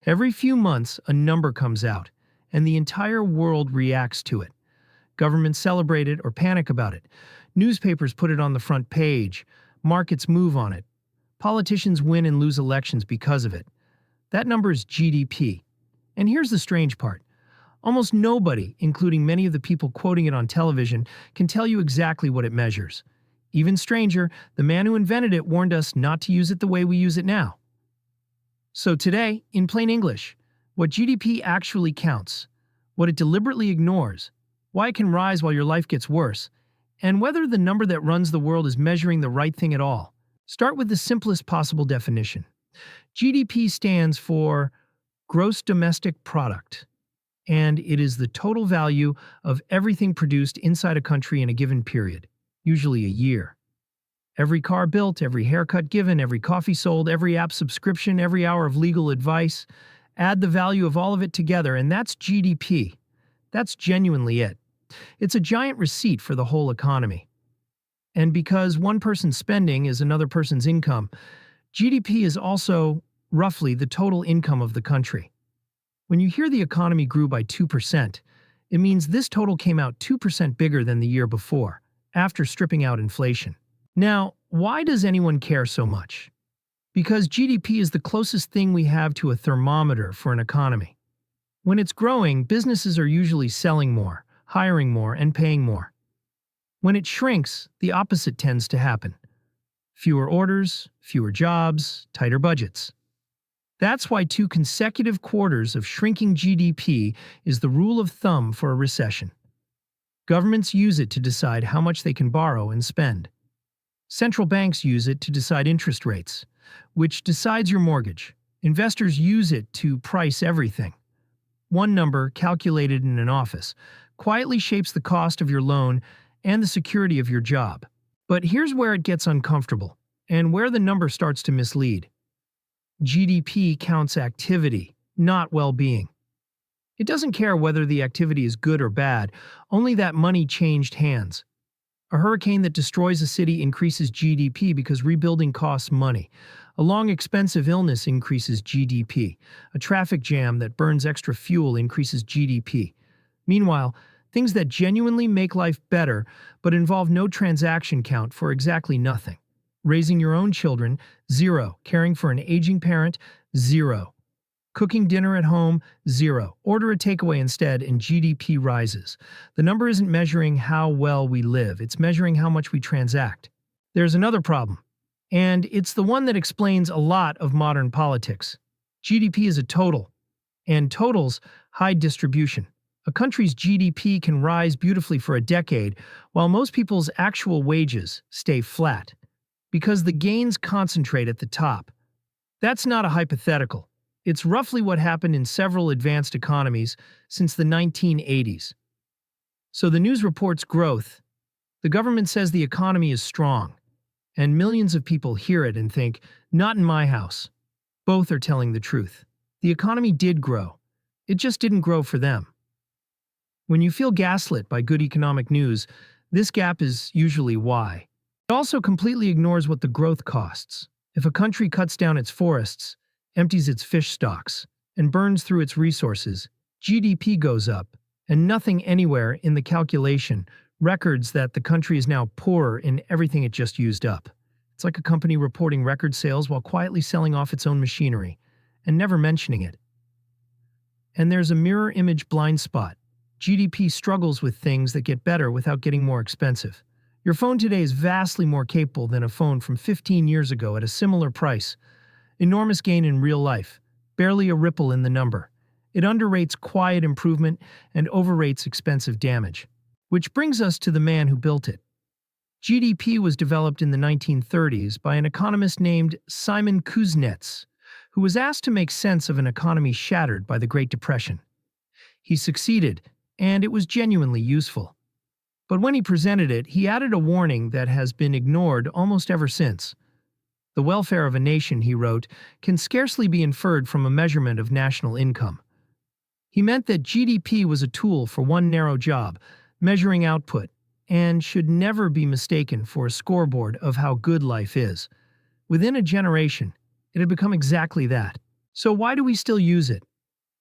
Every few months, a number comes out, and the entire world reacts to it. Governments celebrate it or panic about it. Newspapers put it on the front page. Markets move on it. Politicians win and lose elections because of it. That number is GDP. And here's the strange part. Almost nobody, including many of the people quoting it on television, can tell you exactly what it measures. Even stranger, the man who invented it warned us not to use it the way we use it now. So today, in plain English, what GDP actually counts, what it deliberately ignores, why it can rise while your life gets worse, and whether the number that runs the world is measuring the right thing at all. Start with the simplest possible definition. GDP stands for Gross Domestic Product, and it is the total value of everything produced inside a country in a given period, usually a year. Every car built, every haircut given, every coffee sold, every app subscription, every hour of legal advice. Add the value of all of it together, and that's GDP. That's genuinely it. It's a giant receipt for the whole economy. And because one person's spending is another person's income, GDP is also, roughly, the total income of the country. When you hear the economy grew by 2%, it means this total came out 2% bigger than the year before, after stripping out inflation. Now, why does anyone care so much? Because GDP is the closest thing we have to a thermometer for an economy. When it's growing, businesses are usually selling more, hiring more, and paying more. When it shrinks, the opposite tends to happen. Fewer orders, fewer jobs, tighter budgets. That's why 2 consecutive quarters of shrinking GDP is the rule of thumb for a recession. Governments use it to decide how much they can borrow and spend. Central banks use it to decide interest rates, which decides your mortgage. Investors use it to price everything. One number, calculated in an office, quietly shapes the cost of your loan and the security of your job. But here's where it gets uncomfortable, and where the number starts to mislead. GDP counts activity, not well-being. It doesn't care whether the activity is good or bad, only that money changed hands. A hurricane that destroys a city increases GDP because rebuilding costs money. A long, expensive illness increases GDP. A traffic jam that burns extra fuel increases GDP. Meanwhile, things that genuinely make life better but involve no transaction count for exactly nothing. Raising your own children, 0. Caring for an aging parent, 0. Cooking dinner at home, 0. Order a takeaway instead and GDP rises. The number isn't measuring how well we live, it's measuring how much we transact. There's another problem, and it's the one that explains a lot of modern politics. GDP is a total, and totals hide distribution. A country's GDP can rise beautifully for a decade, while most people's actual wages stay flat, because the gains concentrate at the top. That's not a hypothetical. It's roughly what happened in several advanced economies since the 1980s. So the news reports growth. The government says the economy is strong. And millions of people hear it and think, not in my house. Both are telling the truth. The economy did grow. It just didn't grow for them. When you feel gaslit by good economic news, this gap is usually why. It also completely ignores what the growth costs. If a country cuts down its forests, empties its fish stocks, and burns through its resources, GDP goes up, and nothing anywhere in the calculation records that the country is now poorer in everything it just used up. It's like a company reporting record sales while quietly selling off its own machinery, and never mentioning it. And there's a mirror image blind spot. GDP struggles with things that get better without getting more expensive. Your phone today is vastly more capable than a phone from 15 years ago at a similar price. Enormous gain in real life, barely a ripple in the number. It underrates quiet improvement and overrates expensive damage. Which brings us to the man who built it. GDP was developed in the 1930s by an economist named Simon Kuznets, who was asked to make sense of an economy shattered by the Great Depression. He succeeded, and it was genuinely useful. But when he presented it, he added a warning that has been ignored almost ever since. The welfare of a nation, he wrote, can scarcely be inferred from a measurement of national income. He meant that GDP was a tool for one narrow job, measuring output, and should never be mistaken for a scoreboard of how good life is. Within a generation, it had become exactly that. So why do we still use it?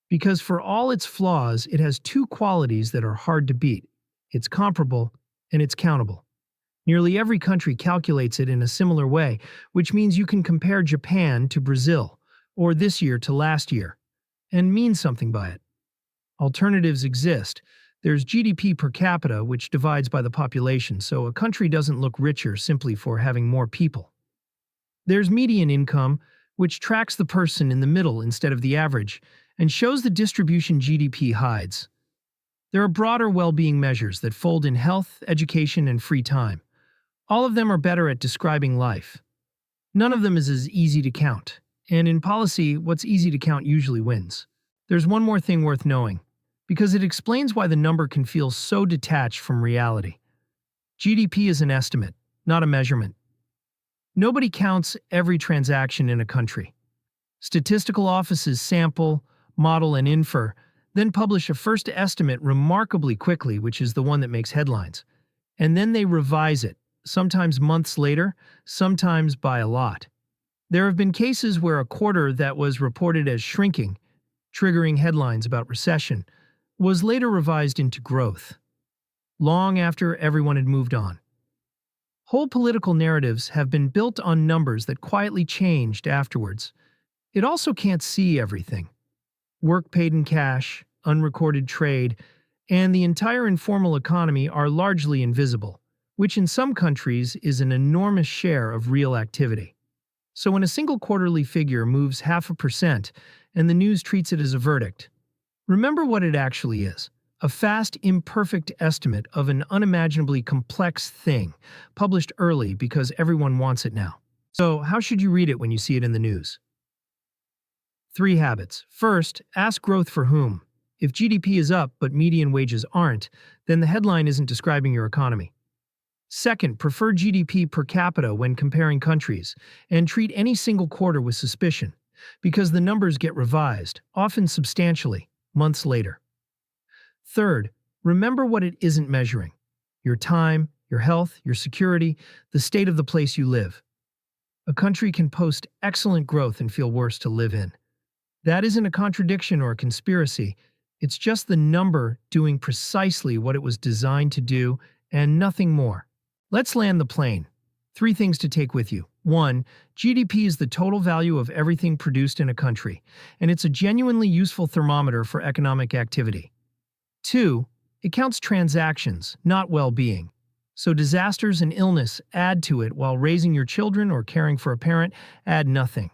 Because for all its flaws, it has two qualities that are hard to beat. It's comparable and it's countable. Nearly every country calculates it in a similar way, which means you can compare Japan to Brazil, or this year to last year, and mean something by it. Alternatives exist. There's GDP per capita, which divides by the population, so a country doesn't look richer simply for having more people. There's median income, which tracks the person in the middle instead of the average, and shows the distribution GDP hides. There are broader well-being measures that fold in health, education, and free time. All of them are better at describing life. None of them is as easy to count, and in policy, what's easy to count usually wins. There's one more thing worth knowing, because it explains why the number can feel so detached from reality. GDP is an estimate, not a measurement. Nobody counts every transaction in a country. Statistical offices sample, model, and infer, then publish a first estimate remarkably quickly, which is the one that makes headlines. And then they revise it, sometimes months later, sometimes by a lot. There have been cases where a quarter that was reported as shrinking, triggering headlines about recession, was later revised into growth, long after everyone had moved on. Whole political narratives have been built on numbers that quietly changed afterwards. It also can't see everything. Work paid in cash, unrecorded trade, and the entire informal economy are largely invisible, which in some countries is an enormous share of real activity. So when a single quarterly figure moves 0.5% and the news treats it as a verdict, remember what it actually is: a fast, imperfect estimate of an unimaginably complex thing, published early because everyone wants it now. So how should you read it when you see it in the news? 3 habits. First, ask growth for whom. If GDP is up but median wages aren't, then the headline isn't describing your economy. Second, prefer GDP per capita when comparing countries, and treat any single quarter with suspicion, because the numbers get revised, often substantially, months later. Third, remember what it isn't measuring: your time, your health, your security, the state of the place you live. A country can post excellent growth and feel worse to live in. That isn't a contradiction or a conspiracy. It's just the number doing precisely what it was designed to do, and nothing more. Let's land the plane. 3 things to take with you. 1. GDP is the total value of everything produced in a country, and it's a genuinely useful thermometer for economic activity. 2. It counts transactions, not well-being. So disasters and illness add to it, while raising your children or caring for a parent add nothing.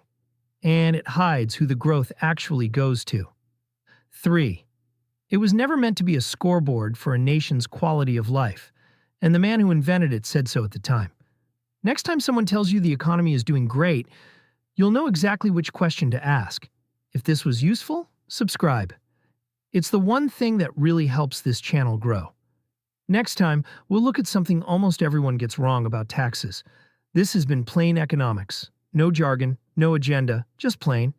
And it hides who the growth actually goes to. 3. It was never meant to be a scoreboard for a nation's quality of life, and the man who invented it said so at the time. Next time someone tells you the economy is doing great, you'll know exactly which question to ask. If this was useful, subscribe. It's the one thing that really helps this channel grow. Next time, we'll look at something almost everyone gets wrong about taxes. This has been Plain Economics. No jargon, no agenda, just plain.